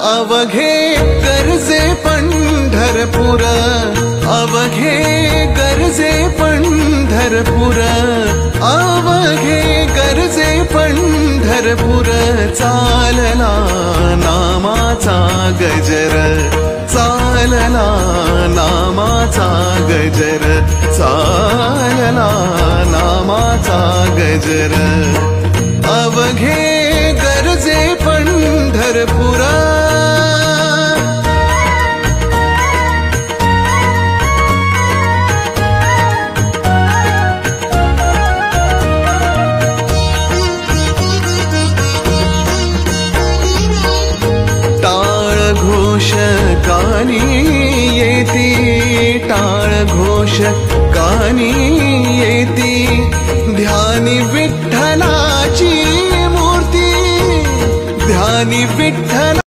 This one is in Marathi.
अवघे गर्जे पंढरपूर, अवघे गर्जे पंढरपूर, अवघे गर्जे पंढरपूर। चालला नामाचा गजर, चालला नामाचा गजर, चालला नामाचा गजर। अवघे गर्जे पंढरपूर। टाळ घोष कानी येती, टाळ घोष कानी येती, ध्यानी विठ्ठलाची मूर्ती, ध्यानी विठ्ठल